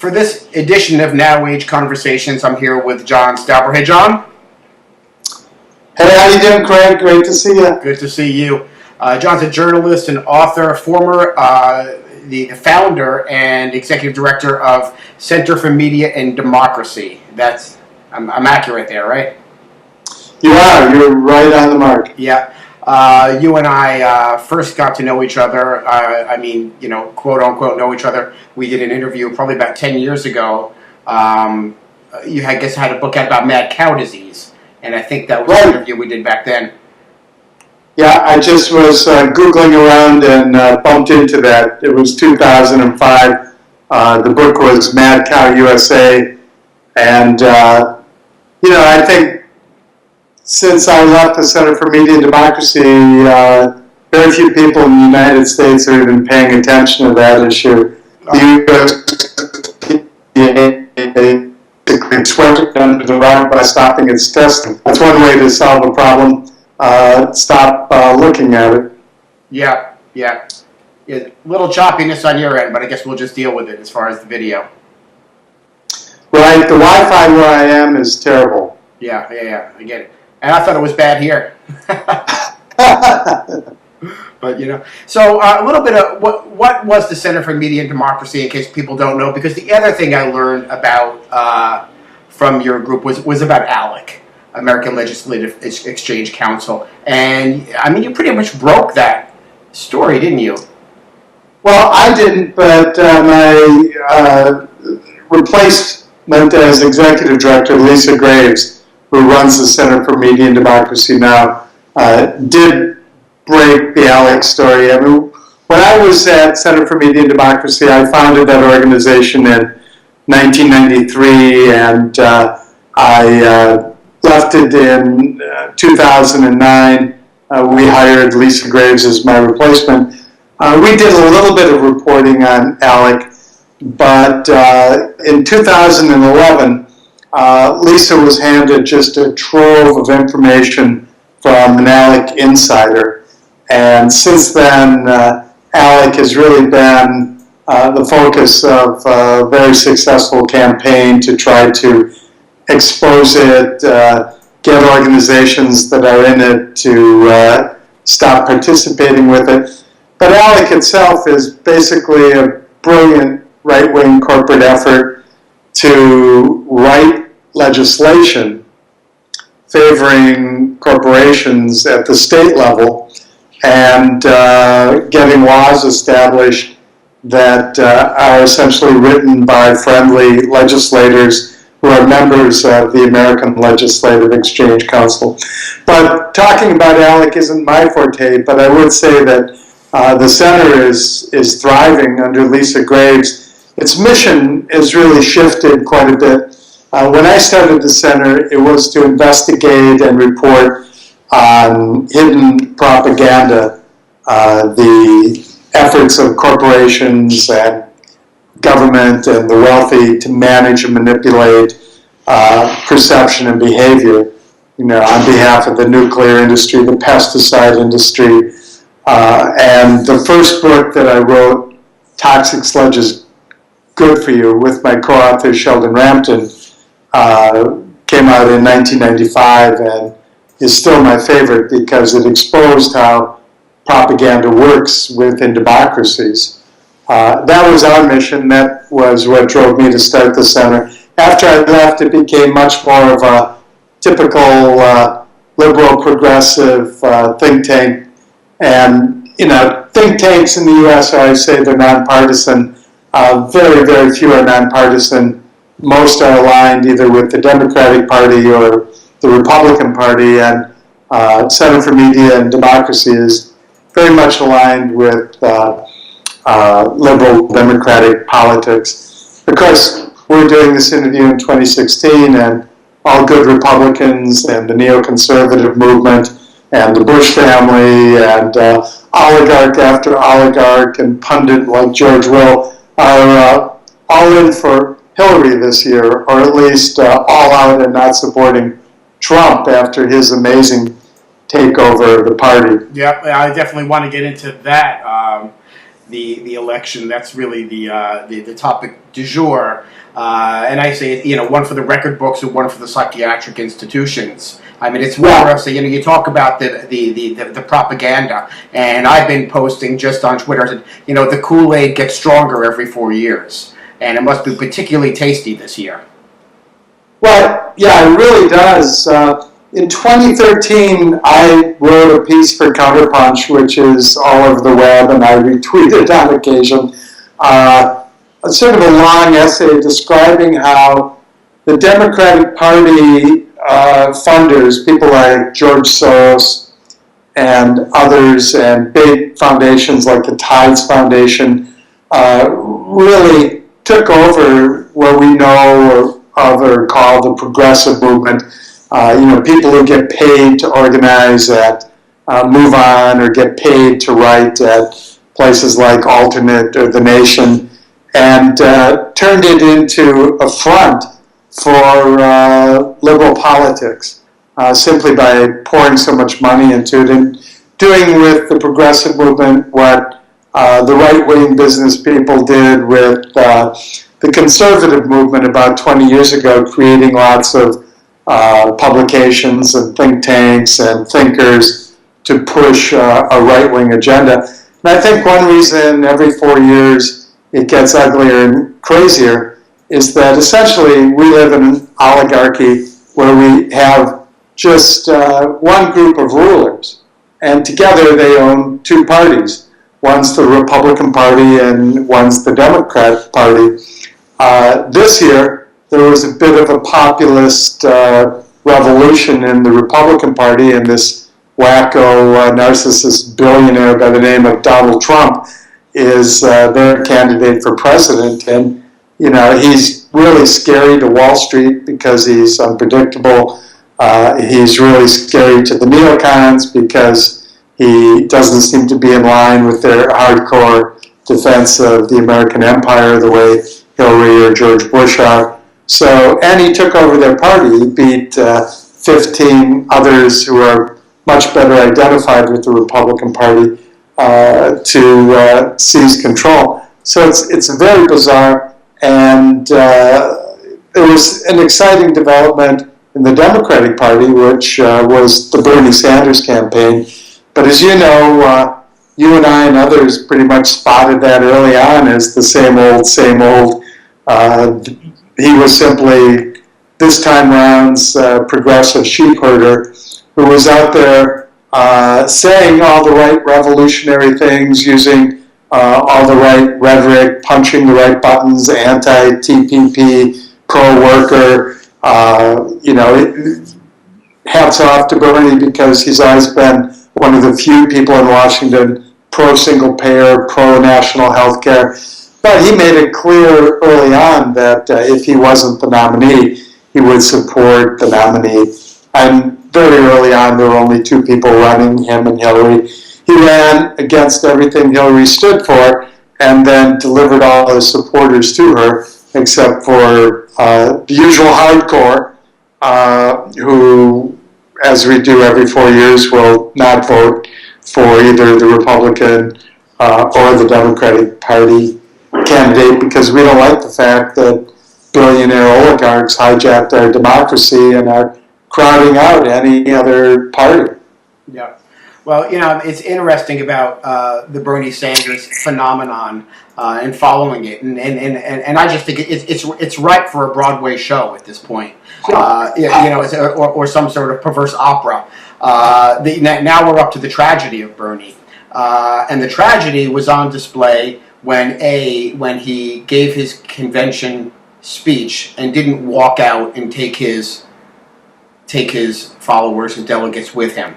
For this edition of Now Age Conversations, I'm here with John Stauber. Hey, John. Hey, how you doing, Craig? Great to see you. Good to see you. John's a journalist and author, former the founder and executive director of Center for Media and Democracy. I'm accurate there, right? You are. You're right on the mark. Yeah. You and I first got to know each other. Quote unquote, know each other. We did an interview probably about 10 years ago. You had a book out about mad cow disease, and I think that was the interview we did back then. Yeah, I just was Googling around and bumped into that. It was 2005. The book was Mad Cow USA. And, I think since I left the Center for Media and Democracy, very few people in the United States are even paying attention to that issue. The U.S. basically swept under the rug by stopping its testing. That's one way to solve a problem. Stop looking at it. Yeah. Little choppiness on your end, but I guess we'll just deal with it as far as the video. Right, the Wi-Fi where I am is terrible. Yeah, I get it. And I thought it was bad here. But, so a little bit of what was the Center for Media and Democracy, in case people don't know, because the other thing I learned about from your group was about ALEC, American Legislative Exchange Council. And, you pretty much broke that story, didn't you? Well, I didn't, but my replacement as executive director, Lisa Graves, who runs the Center for Media and Democracy now, did break the ALEC story. When I was at Center for Media and Democracy, I founded that organization in 1993, and I left it in 2009. We hired Lisa Graves as my replacement. We did a little bit of reporting on ALEC, but in 2011, Lisa was handed just a trove of information from an ALEC insider. And since then, ALEC has really been the focus of a very successful campaign to try to expose it, get organizations that are in it to stop participating with it. But ALEC itself is basically a brilliant right-wing corporate effort to write legislation favoring corporations at the state level and getting laws established that are essentially written by friendly legislators who are members of the American Legislative Exchange Council. But talking about ALEC isn't my forte, but I would say that the center is thriving under Lisa Graves. Its mission has really shifted quite a bit. When I started the center, it was to investigate and report on hidden propaganda, the efforts of corporations and government and the wealthy to manage and manipulate perception and behavior, on behalf of the nuclear industry, the pesticide industry. And the first book that I wrote, Toxic Sludge is Good for You, with my co-author Sheldon Rampton, came out in 1995 and is still my favorite because it exposed how propaganda works within democracies. That was our mission. That was what drove me to start the center. After I left, it became much more of a typical liberal, progressive think tank. And, think tanks in the U.S., I say they're nonpartisan. Very, very few are nonpartisan. Most are aligned either with the Democratic Party or the Republican Party. And Center for Media and Democracy is very much aligned with liberal democratic politics. Of course, we're doing this interview in 2016, and all good Republicans and the neoconservative movement and the Bush family and oligarch after oligarch and pundit like George Will are all in for Hillary this year, or at least all out and not supporting Trump after his amazing takeover of the party. Yeah, I definitely want to get into that. the election. That's really the topic du jour. And I say, one for the record books and one for the psychiatric institutions. I mean, it's more you talk about the propaganda, and I've been posting just on Twitter that, the Kool-Aid gets stronger every 4 years, and it must be particularly tasty this year. Well, yeah, it really does. In 2013, I wrote a piece for Counterpunch, which is all over the web, and I retweet it on occasion. A sort of a long essay describing how the Democratic Party funders, people like George Soros and others, and big foundations like the Tides Foundation, really took over what we know of or call the progressive movement. People who get paid to organize at Move On or get paid to write at places like Alternate or The Nation, and turned it into a front for liberal politics, simply by pouring so much money into it and doing with the progressive movement what the right-wing business people did with the conservative movement about 20 years ago, creating lots of publications and think tanks and thinkers to push a right-wing agenda. And I think one reason every 4 years it gets uglier and crazier is that essentially we live in an oligarchy where we have just one group of rulers, and together they own two parties. One's the Republican Party and one's the Democrat Party. This year, there was a bit of a populist revolution in the Republican Party, and this wacko narcissist billionaire by the name of Donald Trump is their candidate for president. And, he's really scary to Wall Street because he's unpredictable. He's really scary to the neocons because he doesn't seem to be in line with their hardcore defense of the American empire the way Hillary or George Bush are. So, and he took over their party. He beat 15 others who are much better identified with the Republican Party to seize control. So it's very bizarre, and it was an exciting development in the Democratic Party, which was the Bernie Sanders campaign. But as you know, you and I and others pretty much spotted that early on as the same old, same old. He was simply, this time round's progressive sheep herder who was out there saying all the right revolutionary things, using all the right rhetoric, punching the right buttons, anti-TPP, pro-worker. Hats off to Bernie because he's always been one of the few people in Washington pro-single payer, pro-national health care. But he made it clear early on that if he wasn't the nominee, he would support the nominee. And very early on, there were only two people running, him and Hillary. He ran against everything Hillary stood for and then delivered all his supporters to her, except for the usual hardcore, who, as we do every 4 years, will not vote for either the Republican or the Democratic Party candidate because we don't like the fact that billionaire oligarchs hijacked our democracy and are crowding out any other party. Yeah. Well, it's interesting about the Bernie Sanders phenomenon and following it, and I just think it's ripe for a Broadway show at this point, or some sort of perverse opera. Now we're up to the tragedy of Bernie, and the tragedy was on display when he gave his convention speech and didn't walk out and take his followers and delegates with him.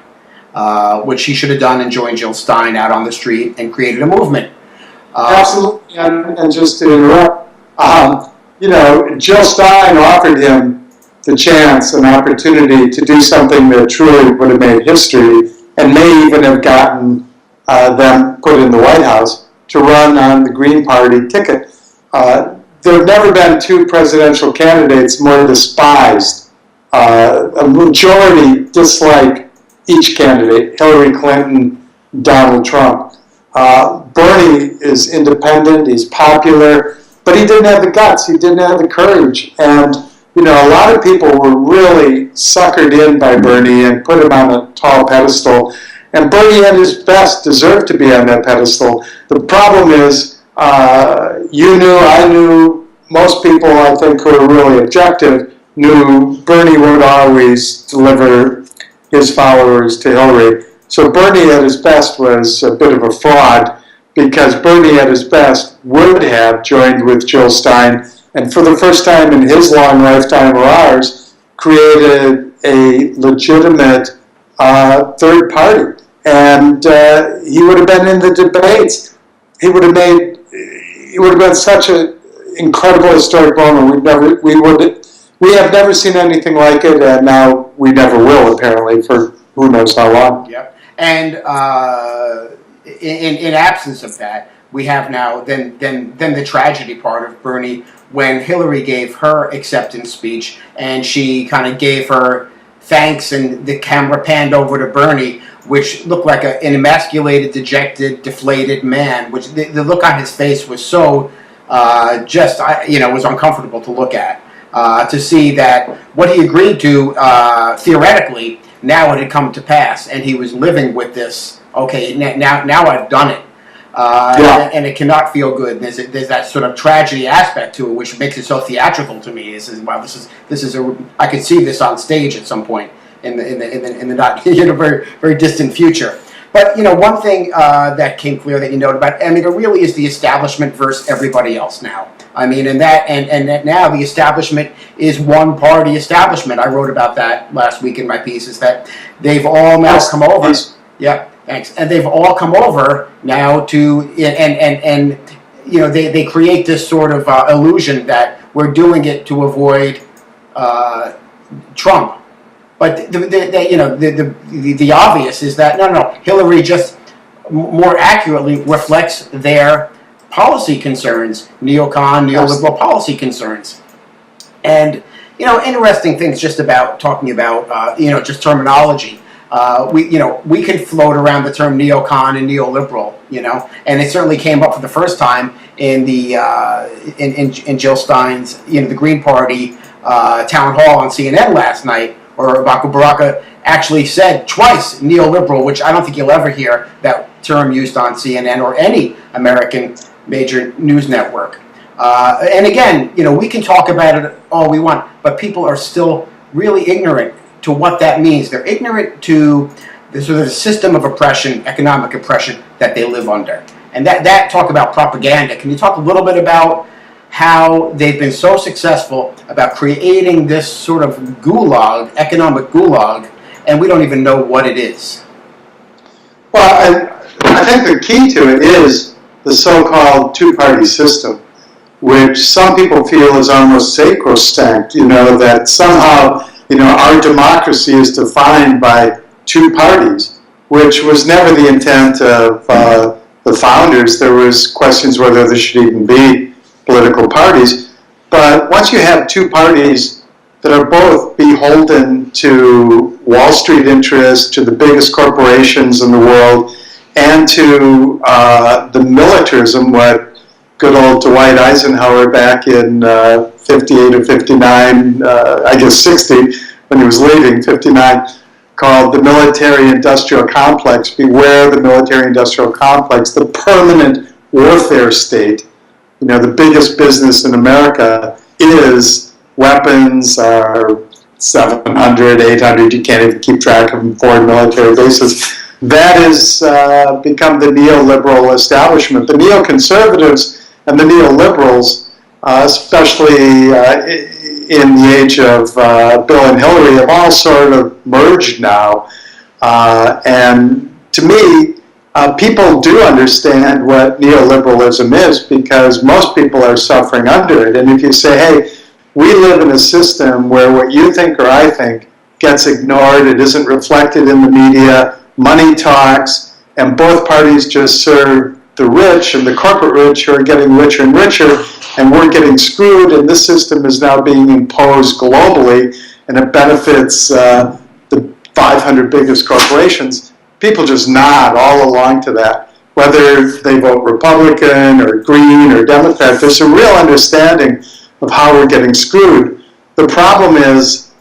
Which he should have done and joined Jill Stein out on the street and created a movement. Absolutely, and just to interrupt, Jill Stein offered him the chance, an opportunity to do something that truly would have made history and may even have gotten them put in the White House to run on the Green Party ticket. There have never been two presidential candidates more despised. A majority dislike each candidate, Hillary Clinton, Donald Trump. Bernie is independent, he's popular, but he didn't have the guts, he didn't have the courage. And, you know, a lot of people were really suckered in by Bernie and put him on a tall pedestal. And Bernie at his best deserved to be on that pedestal. The problem is, you knew, I knew, most people I think who are really objective knew Bernie would always deliver his followers to Hillary. So Bernie at his best was a bit of a fraud, because Bernie at his best would have joined with Jill Stein, and for the first time in his long lifetime or ours, created a legitimate third party. And he would have been in the debates. He would have been such an incredible historic moment. We have never seen anything like it, and now we never will, apparently, for who knows how long. Yep. And in absence of that, we have now then the tragedy part of Bernie, when Hillary gave her acceptance speech and she kind of gave her thanks, and the camera panned over to Bernie, which looked like an emasculated, dejected, deflated man. Which the look on his face was so was uncomfortable to look at. To see that what he agreed to theoretically, now it had come to pass, and he was living with this. Okay, now I've done it, and it cannot feel good. There's that sort of tragedy aspect to it, which makes it so theatrical to me. I could see this on stage at some point in the not very very distant future. But one thing that came clear that you noted about, I mean, it really is the establishment versus everybody else now. I mean, and that now the establishment is one party establishment. I wrote about that last week in my piece. Is that they've all now come over. Yeah, thanks. And they've all come over now to and they create this sort of illusion that we're doing it to avoid Trump. But the obvious is that no, Hillary just more accurately reflects their policy concerns, neocon, neoliberal policy concerns. And interesting things just about talking about just terminology. We can float around the term neocon and neoliberal, and it certainly came up for the first time in the in Jill Stein's the Green Party town hall on CNN last night. Or Ajamu Baraka actually said twice neoliberal, which I don't think you'll ever hear that term used on CNN or any American major news network. And again, we can talk about it all we want, but people are still really ignorant to what that means. They're ignorant to the sort of system of oppression, economic oppression that they live under. And that talk about propaganda. Can you talk a little bit about how they've been so successful about creating this sort of gulag, economic gulag, and we don't even know what it is? Well, I think the key to it is the so-called two-party system, which some people feel is almost sacrosanct, that somehow, our democracy is defined by two parties, which was never the intent of the founders. There was questions whether there should even be political parties, but once you have two parties that are both beholden to Wall Street interests, to the biggest corporations in the world, and to the militarism, what good old Dwight Eisenhower back in 58 or 59, I guess 60, when he was leaving, 59, called the military-industrial complex. Beware the military-industrial complex, the permanent warfare state. The biggest business in America is weapons, 700, 800, you can't even keep track of them, foreign military bases. That has become the neoliberal establishment. The neoconservatives and the neoliberals, especially in the age of Bill and Hillary, have all sort of merged now. And to me, people do understand what neoliberalism is, because most people are suffering under it. And if you say, hey, we live in a system where what you think or I think gets ignored, it isn't reflected in the media, money talks, and both parties just serve the rich and the corporate rich who are getting richer and richer, and we're getting screwed, and this system is now being imposed globally, and it benefits the 500 biggest corporations. People just nod all along to that. whether they vote Republican or Green or Democrat, there's a real understanding of how we're getting screwed. The problem is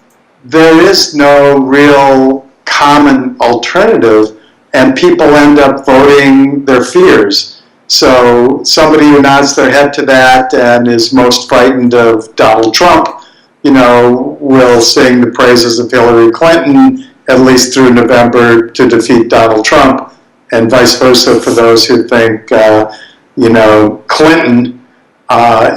there is no real common alternative, and people end up voting their fears. So somebody who nods their head to that and is most frightened of Donald Trump, will sing the praises of Hillary Clinton at least through November to defeat Donald Trump, and vice versa for those who think, Clinton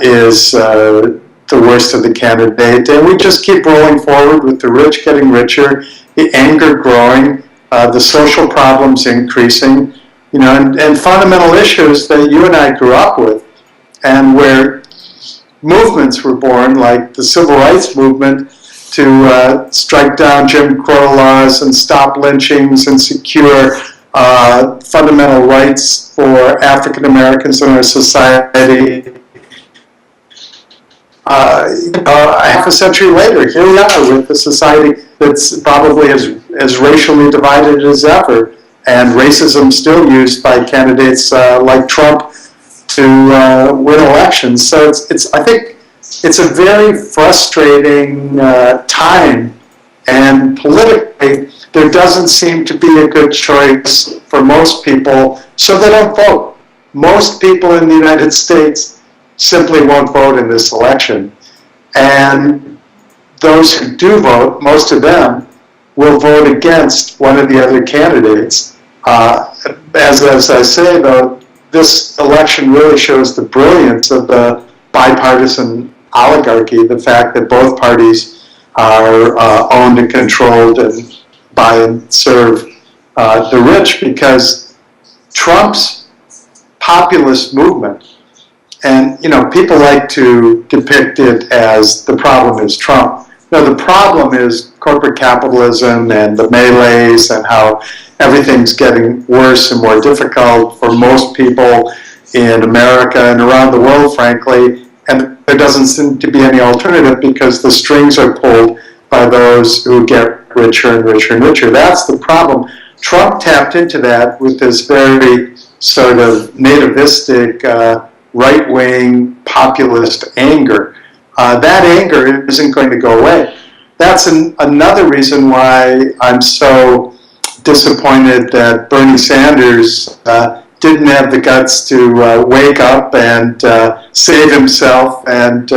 is the worst of the candidate. And we just keep rolling forward with the rich getting richer, the anger growing, the social problems increasing, and fundamental issues that you and I grew up with, and where movements were born, like the civil rights movement, to strike down Jim Crow laws and stop lynchings and secure fundamental rights for African Americans in our society. Half a century later, here we are with a society that's probably as racially divided as ever, and racism still used by candidates like Trump to win elections. So I think it's a very frustrating time, and politically there doesn't seem to be a good choice for most people, so they don't vote. Most people in the United States simply won't vote in this election. And those who do vote, most of them, will vote against one of the other candidates. As I say, though, this election really shows the brilliance of the bipartisan oligarchy, the fact that both parties are owned and controlled and by and serve the rich, because Trump's populist movement, and people like to depict it as the problem is Trump. No, the problem is corporate capitalism and the melees and how everything's getting worse and more difficult for most people in America and around the world, frankly, and there doesn't seem to be any alternative because the strings are pulled by those who get richer and richer and richer. That's the problem. Trump tapped into that with this very sort of nativistic, right-wing, populist anger. That anger isn't going to go away. That's another reason why I'm so disappointed that Bernie Sanders didn't have the guts to wake up and save himself and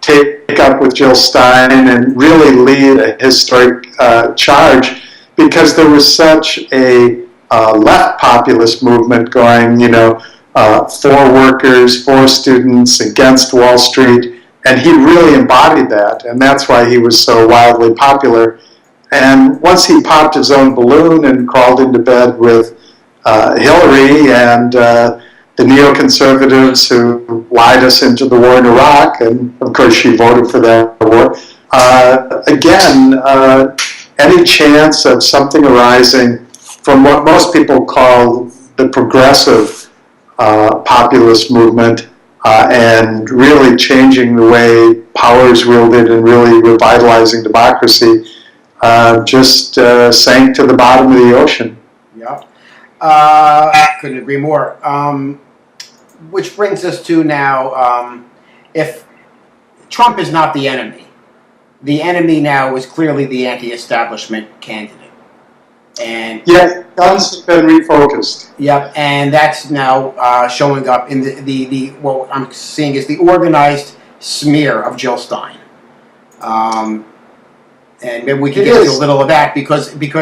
take up with Jill Stein and really lead a historic charge, because there was such a left populist movement going, for workers, for students, against Wall Street, and he really embodied that, and that's why he was so wildly popular. And once he popped his own balloon and crawled into bed with Hillary and the neoconservatives who lied us into the war in Iraq, and of course she voted for that war, any chance of something arising from what most people call the progressive populist movement and really changing the way power is wielded and really revitalizing democracy just sank to the bottom of the ocean. Yeah. Couldn't agree more. Which brings us to now, if Trump is not the enemy now is clearly the anti-establishment candidate. And yeah, guns have been refocused. Yep, and that's now showing up in the what I'm seeing is the organized smear of Jill Stein. And maybe we can get into a little of that because we've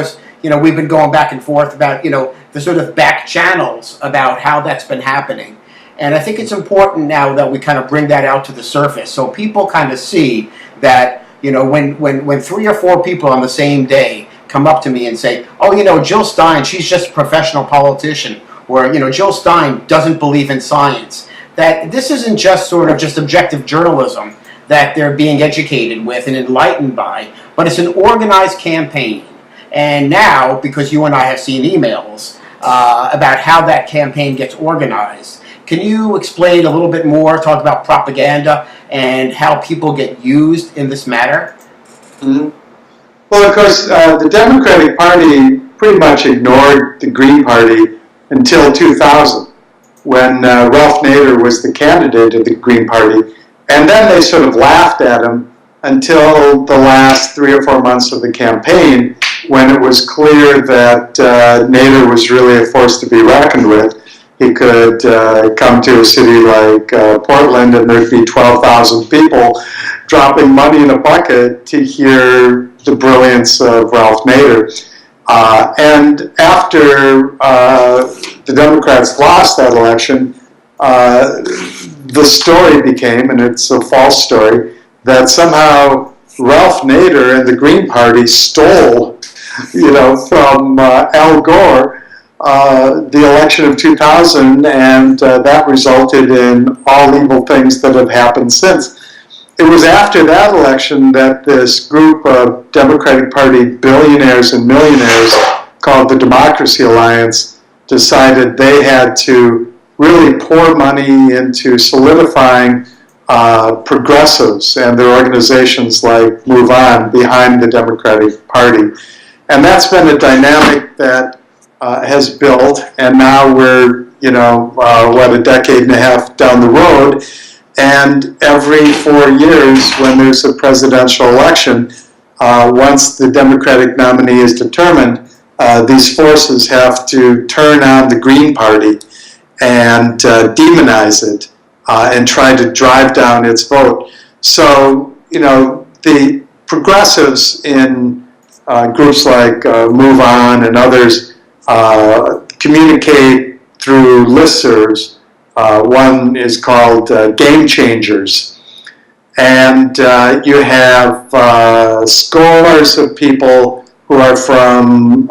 been going back and forth about the sort of back channels about how that's been happening. And I think it's important now that we kind of bring that out to the surface so people kind of see that when 3 or 4 people on the same day come up to me and say, oh, Jill Stein, she's just a professional politician, or Jill Stein doesn't believe in science, that this isn't just sort of just objective journalism that they're being educated with and enlightened by, but it's an organized campaign. And now, because you and I have seen emails about how that campaign gets organized, can you explain a little bit more, talk about propaganda and how people get used in this matter? Mm-hmm. Well, of course, the Democratic Party pretty much ignored the Green Party until 2000, when Ralph Nader was the candidate of the Green Party. And then they sort of laughed at him until the last 3 or 4 months of the campaign, when it was clear that Nader was really a force to be reckoned with. He could come to a city like Portland and there'd be 12,000 people dropping money in a bucket to hear the brilliance of Ralph Nader. And after the Democrats lost that election, the story became, and it's a false story, that somehow Ralph Nader and the Green Party stole, from Al Gore, the election of 2000, and that resulted in all evil things that have happened since. It was after that election that this group of Democratic Party billionaires and millionaires called the Democracy Alliance decided they had to really pour money into solidifying progressives and their organizations like Move On behind the Democratic Party. And that's been a dynamic that has built, and now we're, a decade and a half down the road, and every 4 years when there's a presidential election, once the Democratic nominee is determined, these forces have to turn on the Green Party and demonize it and try to drive down its vote. So, the progressives in groups like Move On and others communicate through listservs. One is called Game Changers. And you have scores of people who are from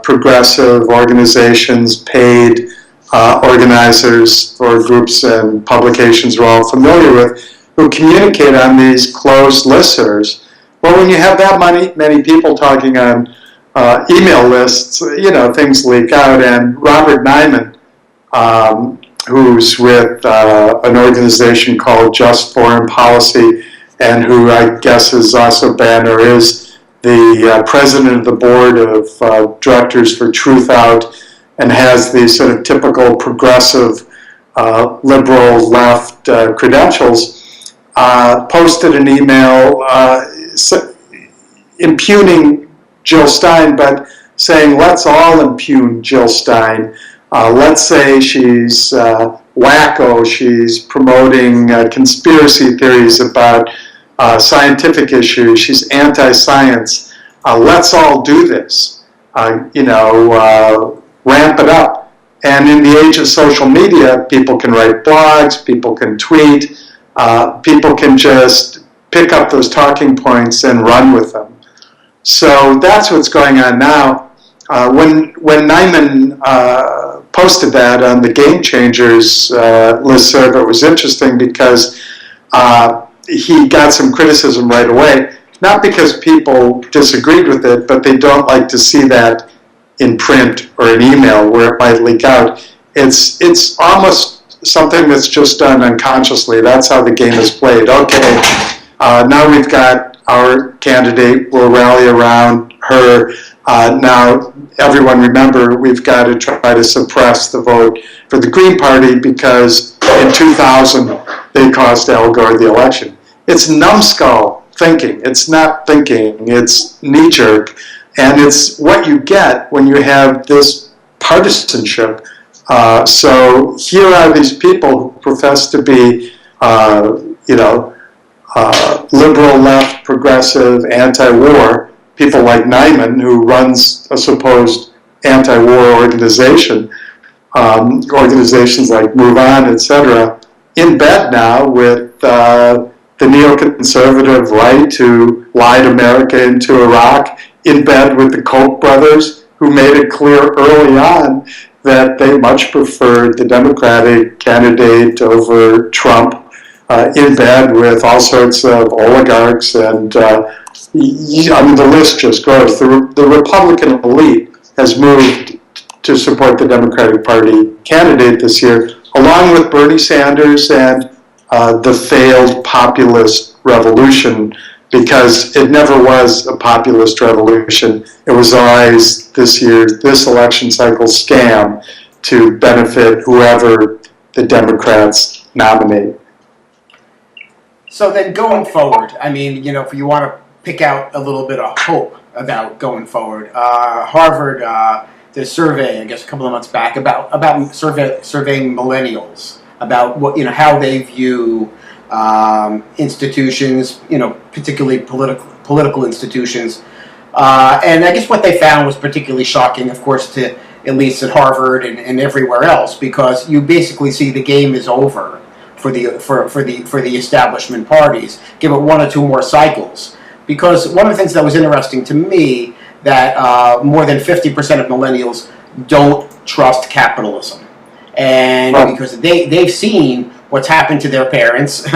progressive organizations, paid organizers for groups and publications we're all familiar with, who communicate on these closed listservs. Well, when you have that many people talking on email lists, things leak out. And Robert Nyman, who's with an organization called Just Foreign Policy, and who I guess is also been or is the president of the board of directors for Truth Out, and has these sort of typical progressive liberal left credentials, posted an email impugning Jill Stein, but saying, let's all impugn Jill Stein. Let's say she's wacko, she's promoting conspiracy theories about scientific issues, she's anti-science. Let's all do this, ramp it up. And in the age of social media, people can write blogs, people can tweet, people can just pick up those talking points and run with them. So that's what's going on now. When Nyman posted that on the Game Changers listserv, it was interesting because he got some criticism right away, not because people disagreed with it, but they don't like to see that in print or in email where it might leak out. It's almost something that's just done unconsciously. That's how the game is played. Okay, now we've got our candidate, we'll rally around her. Now, everyone remember, we've got to try to suppress the vote for the Green Party because in 2000, they cost Al Gore the election. It's numbskull thinking. It's not thinking. It's knee-jerk. And it's what you get when you have this partisanship. So here are these people who profess to be, liberal, left, progressive, anti-war, people like Nyman, who runs a supposed anti-war organization, organizations like Move On, etc., in bed now with the neoconservative right who lied America into Iraq, in bed with the Koch brothers, who made it clear early on that they much preferred the Democratic candidate over Trump, in bed with all sorts of oligarchs, and the list just grows. The Republican elite has moved to support the Democratic Party candidate this year, along with Bernie Sanders and the failed populist revolution, because it never was a populist revolution. It was always this election cycle scam. to benefit whoever the Democrats nominate. So then going forward, I mean, if you want to pick out a little bit of hope about going forward, Harvard did a survey, I guess, a couple of months back about surveying millennials about what how they view institutions, particularly political institutions, and I guess what they found was particularly shocking, of course, to at least at Harvard and everywhere else, because you basically see the game is over for the establishment parties. Give it one or two more cycles, because one of the things that was interesting to me that more than 50% of millennials don't trust capitalism, and because they've seen what's happened to their parents.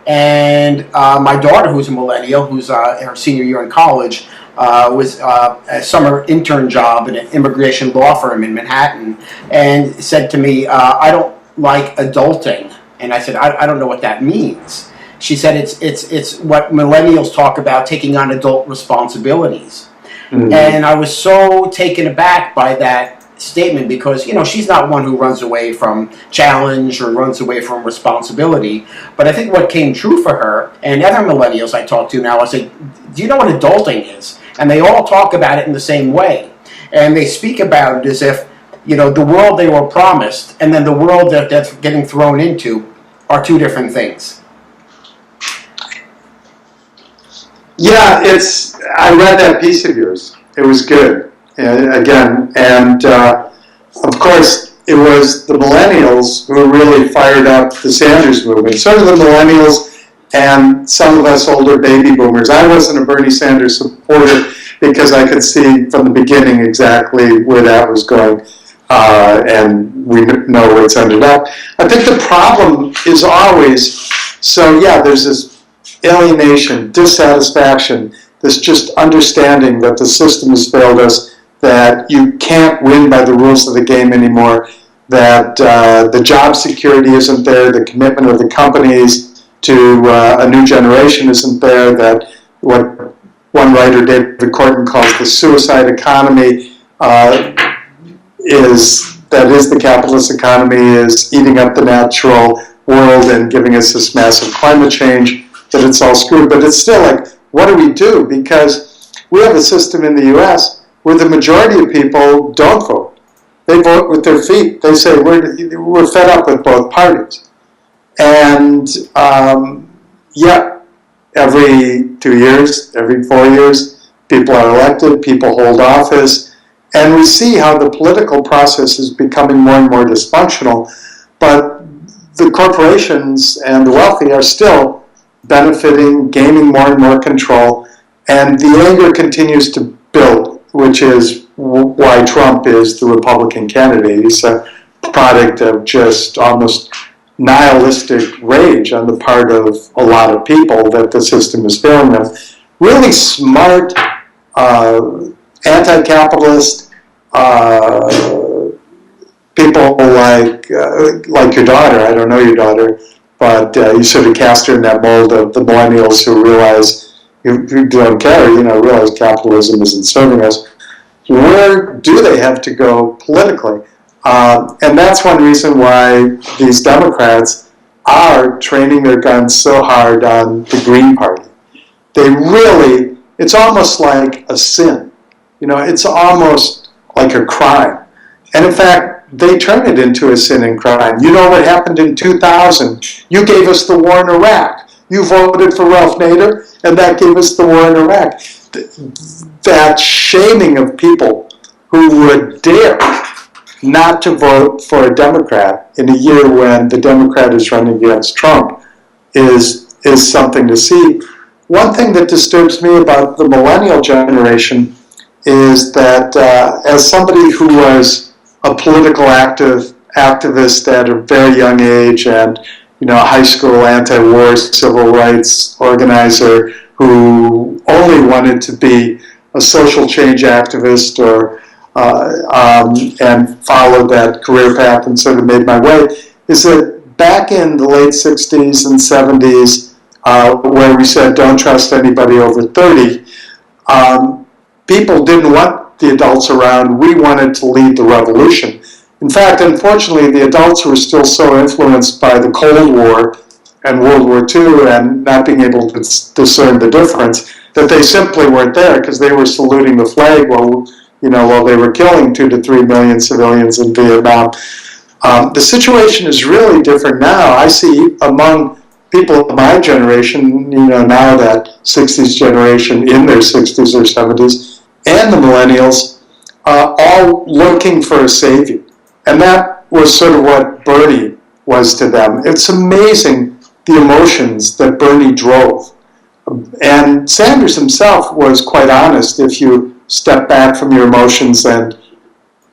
And my daughter, who's a millennial, who's her senior year in college, was a summer intern job in an immigration law firm in Manhattan, and said to me, "I don't like adulting." And I said, "I don't know what that means." She said, "It's what millennials talk about, taking on adult responsibilities." Mm-hmm. And I was so taken aback by that statement, because she's not one who runs away from challenge or runs away from responsibility. But I think what came true for her and other millennials I talk to now, I say, "Do you know what adulting is?" And they all talk about it in the same way, and they speak about it as if the world they were promised and then the world that's getting thrown into are two different things. Yeah, I read that piece of yours. It was good. Again, and of course, it was the millennials who really fired up the Sanders movement. Sort of the millennials and some of us older baby boomers. I wasn't a Bernie Sanders supporter because I could see from the beginning exactly where that was going, and we know where it's ended up. I think the problem is always, there's this alienation, dissatisfaction, this just understanding that the system has failed us, that you can't win by the rules of the game anymore, that the job security isn't there, the commitment of the companies to a new generation isn't there, that what one writer, David Corton, calls the suicide economy is the capitalist economy is eating up the natural world and giving us this massive climate change, that it's all screwed. But it's still like, what do we do? Because we have a system in the U.S. where the majority of people don't vote. They vote with their feet. They say, we're fed up with both parties. And every 2 years, every 4 years, people are elected, people hold office, and we see how the political process is becoming more and more dysfunctional, but the corporations and the wealthy are still benefiting, gaining more and more control, and the anger continues to build, which is why Trump is the Republican candidate. He's a product of just almost nihilistic rage on the part of a lot of people that the system is failing them. Really smart, anti-capitalist people like your daughter. I don't know your daughter, but you sort of cast her in that mold of the millennials who realize who don't care, realize capitalism isn't serving us. Where do they have to go politically? And that's one reason why these Democrats are training their guns so hard on the Green Party. It's almost like a sin. It's almost like a crime. And in fact, they turn it into a sin and crime. You know what happened in 2000? You gave us the war in Iraq. You voted for Ralph Nader, and that gave us the war in Iraq. That shaming of people who would dare not to vote for a Democrat in a year when the Democrat is running against Trump is something to see. One thing that disturbs me about the millennial generation is that as somebody who was a political activist at a very young age, and a high school anti-war civil rights organizer who only wanted to be a social change activist and followed that career path and sort of made my way, is that back in the late 60s and 70s, where we said don't trust anybody over 30, people didn't want the adults around. We wanted to lead the revolution. In fact, unfortunately, the adults were still so influenced by the Cold War and World War II and not being able to discern the difference that they simply weren't there because they were saluting the flag while they were killing 2 to 3 million civilians in Vietnam. The situation is really different now. I see among people of my generation, now that 60s generation in their 60s or 70s, and the millennials, all looking for a savior. And that was sort of what Bernie was to them. It's amazing the emotions that Bernie drove. And Sanders himself was quite honest. If you step back from your emotions and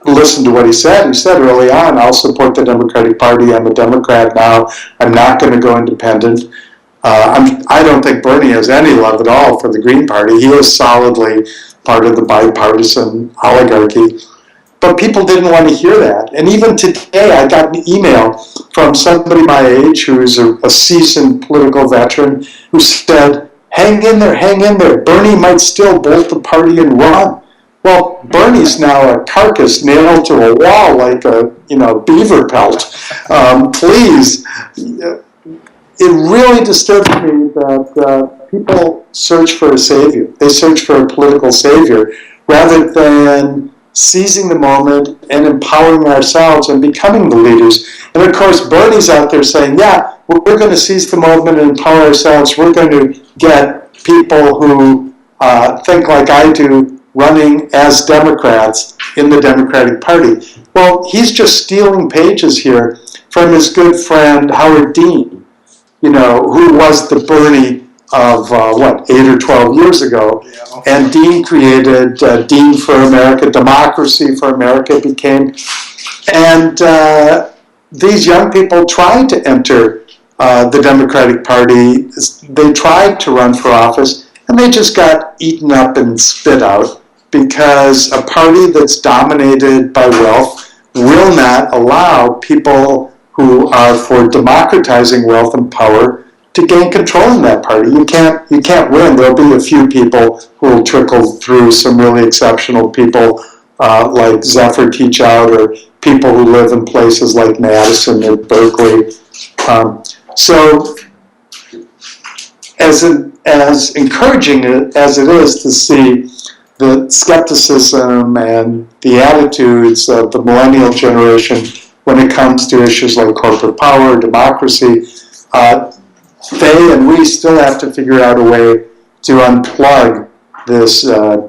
listen to what he said early on, I'll support the Democratic Party. I'm a Democrat now. I'm not going to go independent. I don't think Bernie has any love at all for the Green Party. He is solidly part of the bipartisan oligarchy. But people didn't want to hear that. And even today, I got an email from somebody my age who's a seasoned political veteran who said, hang in there. Bernie might still bolt the party and run. Well, Bernie's now a carcass nailed to a wall like a beaver pelt. Please, it really disturbs me that people search for a savior. They search for a political savior rather than seizing the moment and empowering ourselves and becoming the leaders. And of course, Bernie's out there saying, yeah, we're going to seize the moment and empower ourselves. We're going to get people who think like I do running as Democrats in the Democratic Party. Well, he's just stealing pages here from his good friend Howard Dean, who was the Bernie of 8 or 12 years ago. Yeah. And Dean created Dean for America, Democracy for America became. And these young people tried to enter the Democratic Party. They tried to run for office, and they just got eaten up and spit out because a party that's dominated by wealth will not allow people who are for democratizing wealth and power to gain control in that party. You can't win. There'll be a few people who will trickle through, some really exceptional people like Zephyr Teachout or people who live in places like Madison or Berkeley. So as encouraging as it is to see the skepticism and the attitudes of the millennial generation when it comes to issues like corporate power, democracy, they and we still have to figure out a way to unplug this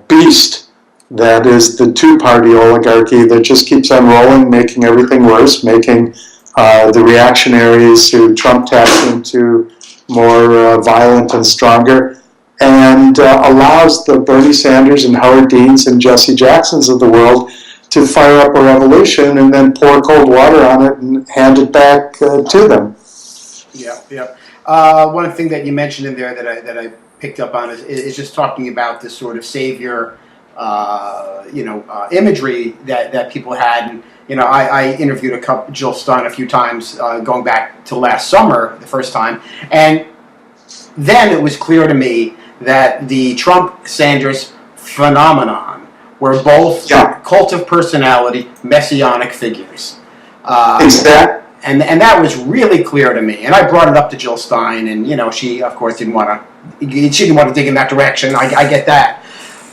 beast that is the two-party oligarchy that just keeps on rolling, making everything worse, making the reactionaries who Trump tapped into more violent and stronger, and allows the Bernie Sanders and Howard Deans and Jesse Jacksons of the world to fire up a revolution and then pour cold water on it and hand it back to them. Yeah. One thing that you mentioned in there that I picked up on is just talking about this sort of savior, imagery that people had. And, I interviewed Jill Stein a few times, going back to last summer, the first time, and then it was clear to me that the Trump-Sanders phenomenon were both cult of personality, messianic figures. Exactly. And that was really clear to me. And I brought it up to Jill Stein, and she, of course, didn't want to dig in that direction. I get that.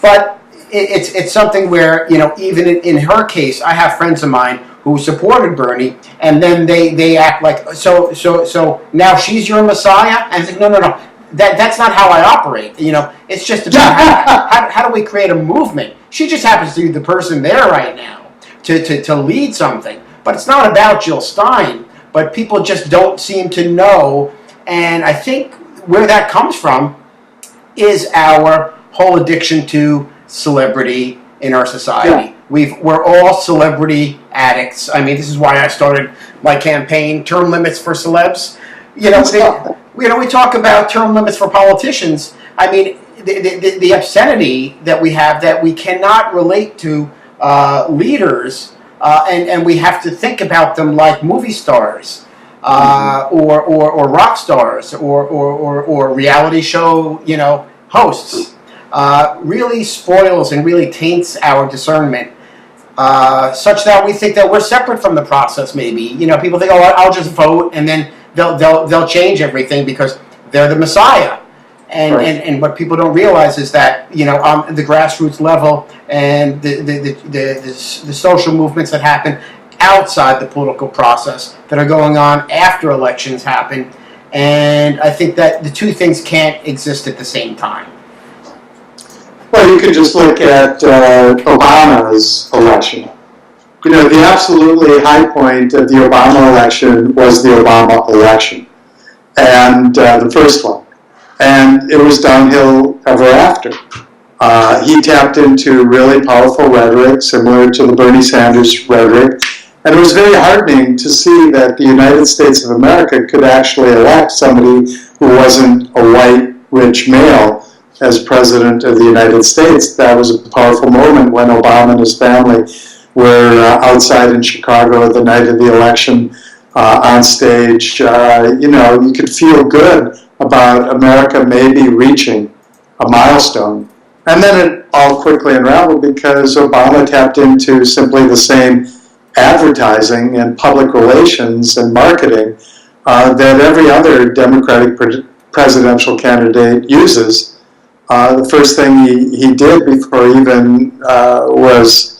But it's something where, even in her case, I have friends of mine who supported Bernie, and then they act like, so now she's your messiah? And it's like, no. That's not how I operate. It's just about how do we create a movement? She just happens to be the person there right now to lead something. But it's not about Jill Stein. But people just don't seem to know. And I think where that comes from is our whole addiction to celebrity in our society. Yeah. We're all celebrity addicts. I mean, this is why I started my campaign, Term Limits for Celebs. We talk about term limits for politicians. I mean, the obscenity that we have, that we cannot relate to leaders, and we have to think about them like movie stars, or rock stars, or reality show hosts. Really spoils and really taints our discernment. such that we think that we're separate from the process. Maybe people think, oh, I'll just vote, and then they'll change everything because they're the Messiah. And, Right. and what people don't realize is that on the grassroots level and the social movements that happen outside the political process that are going on after elections happen, and I think that the two things can't exist at the same time. Well, you can just look at Obama's election. The absolutely high point of the Obama election was the Obama election, and the first one. And it was downhill ever after. He tapped into really powerful rhetoric, similar to the Bernie Sanders rhetoric, and it was very heartening to see that the United States of America could actually elect somebody who wasn't a white, rich male as president of the United States. That was a powerful moment when Obama and his family were outside in Chicago the night of the election, on stage. You could feel good about America maybe reaching a milestone. And then it all quickly unraveled because Obama tapped into simply the same advertising and public relations and marketing that every other Democratic presidential candidate uses. The first thing he did before he even was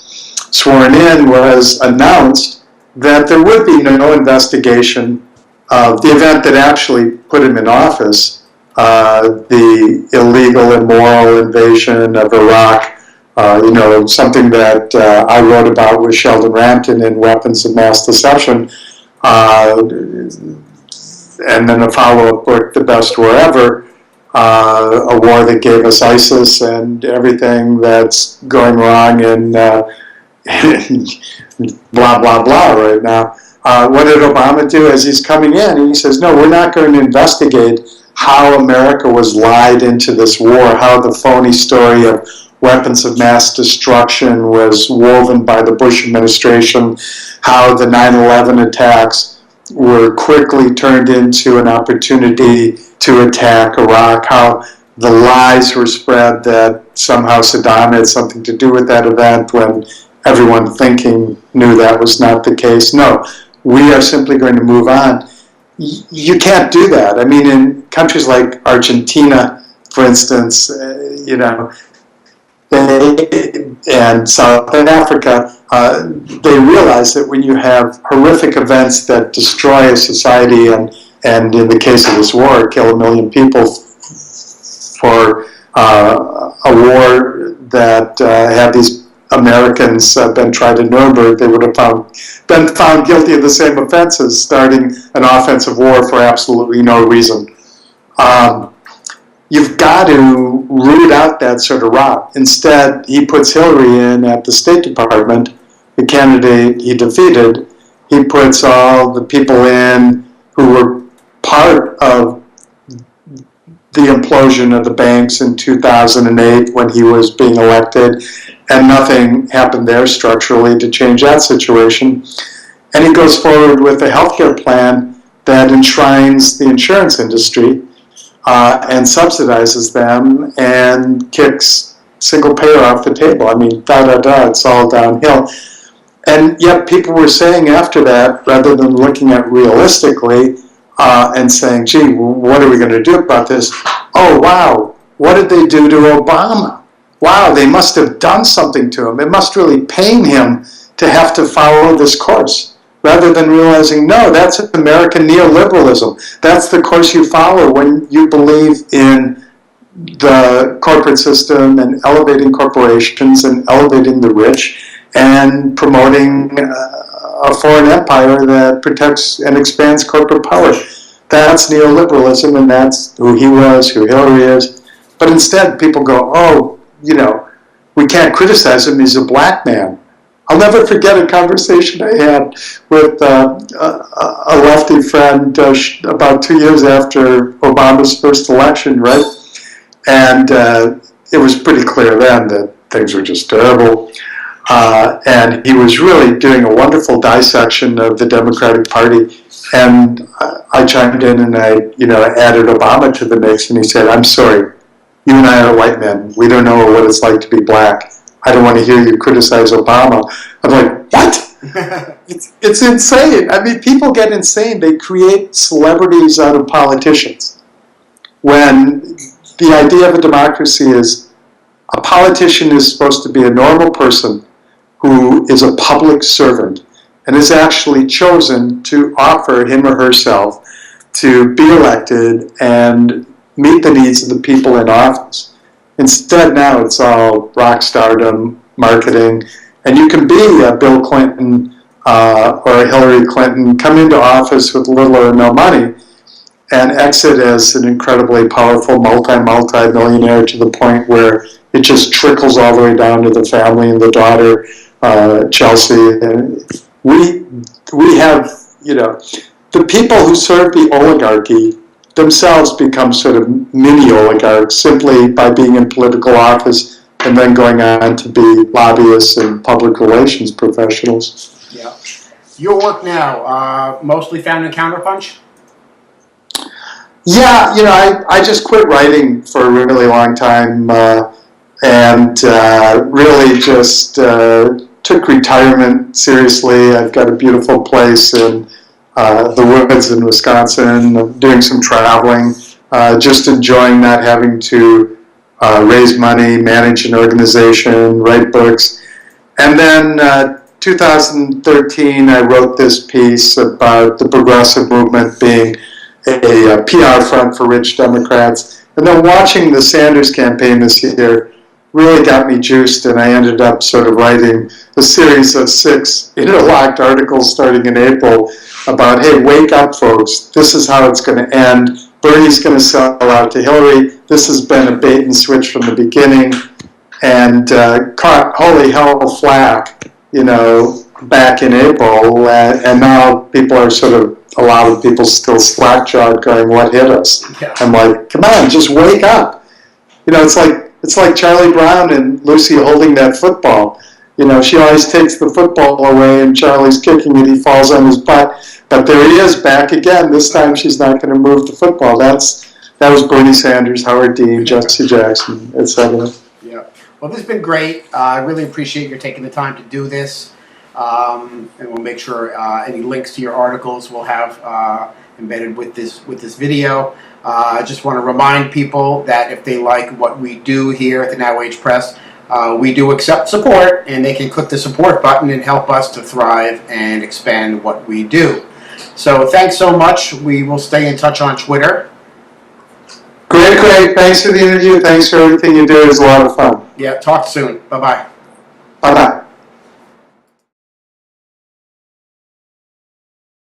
sworn in was announced that there would be no investigation of the event that actually put him in office, the illegal, immoral invasion of Iraq, something that I wrote about with Sheldon Rampton in Weapons of Mass Deception, and then a follow-up book, The Best War Ever, a war that gave us ISIS and everything that's going wrong in blah, blah, blah right now. What did Obama do as he's coming in? He says, no, we're not going to investigate how America was lied into this war, how the phony story of weapons of mass destruction was woven by the Bush administration, how the 9/11 attacks were quickly turned into an opportunity to attack Iraq, how the lies were spread that somehow Saddam had something to do with that event when everyone thinking knew that was not the case. No, we are simply going to move on. You can't do that. I mean, in countries like Argentina, for instance, and South Africa, they realize that when you have horrific events that destroy a society and in the case of this war, kill 1 million people for a war that had these Americans been tried in Nuremberg, they would have been found guilty of the same offenses, starting an offensive war for absolutely no reason. You've got to root out that sort of rot. Instead, he puts Hillary in at the State Department, the candidate he defeated. He puts all the people in who were part of the implosion of the banks in 2008 when he was being elected, and nothing happened there structurally to change that situation. And he goes forward with a healthcare plan that enshrines the insurance industry and subsidizes them and kicks single payer off the table. I mean, it's all downhill. And yet people were saying after that, rather than looking at realistically and saying, gee, what are we going to do about this? Oh, wow, what did they do to Obama? Wow, they must have done something to him. It must really pain him to have to follow this course. Rather than realizing, no, that's American neoliberalism. That's the course you follow when you believe in the corporate system and elevating corporations and elevating the rich and promoting a foreign empire that protects and expands corporate power. That's neoliberalism, and that's who he was, who Hillary is. But instead, people go, oh, we can't criticize him, he's a black man. I'll never forget a conversation I had with a lefty friend about 2 years after Obama's first election, right? And it was pretty clear then that things were just terrible. And he was really doing a wonderful dissection of the Democratic Party. And I chimed in and I added Obama to the mix. And he said, I'm sorry, you and I are white men. We don't know what it's like to be black. I don't want to hear you criticize Obama. I'm like, what? It's insane. I mean, people get insane. They create celebrities out of politicians. When the idea of a democracy is a politician is supposed to be a normal person who is a public servant and is actually chosen to offer him or herself to be elected and meet the needs of the people in office. Instead, now it's all rock stardom, marketing, and you can be a Bill Clinton or a Hillary Clinton, come into office with little or no money, and exit as an incredibly powerful multi-millionaire to the point where it just trickles all the way down to the family and the daughter, Chelsea. And we have, the people who serve the oligarchy themselves become sort of mini oligarchs simply by being in political office and then going on to be lobbyists and public relations professionals. Yeah. Your work now, mostly found in Counterpunch? Yeah, I just quit writing for a really long time and really just took retirement seriously. I've got a beautiful place in the woods in Wisconsin, doing some traveling, just enjoying not having to raise money, manage an organization, write books. And then 2013, I wrote this piece about the progressive movement being a PR front for rich Democrats. And then watching the Sanders campaign this year really got me juiced, and I ended up sort of writing a series of 6 interlocked articles starting in April about, hey, wake up, folks. This is how it's going to end. Bernie's going to sell out to Hillary. This has been a bait and switch from the beginning, and caught holy hell flack, back in April, and now people are sort of, a lot of people still slack-jawed going, what hit us? Yeah. I'm like, come on, just wake up. It's like Charlie Brown and Lucy holding that football. She always takes the football away and Charlie's kicking it, he falls on his butt. But there he is, back again. This time she's not going to move the football. That was Bernie Sanders, Howard Dean, Jesse Jackson, etc. Yeah. Well, this has been great. I really appreciate your taking the time to do this. And we'll make sure any links to your articles we'll have embedded with this video. I just want to remind people that if they like what we do here at the Now Age Press, we do accept support, and they can click the support button and help us to thrive and expand what we do. So thanks so much. We will stay in touch on Twitter. Great. Thanks for the interview. Thanks for everything you do. It was a lot of fun. Yeah, talk soon. Bye-bye. Bye-bye.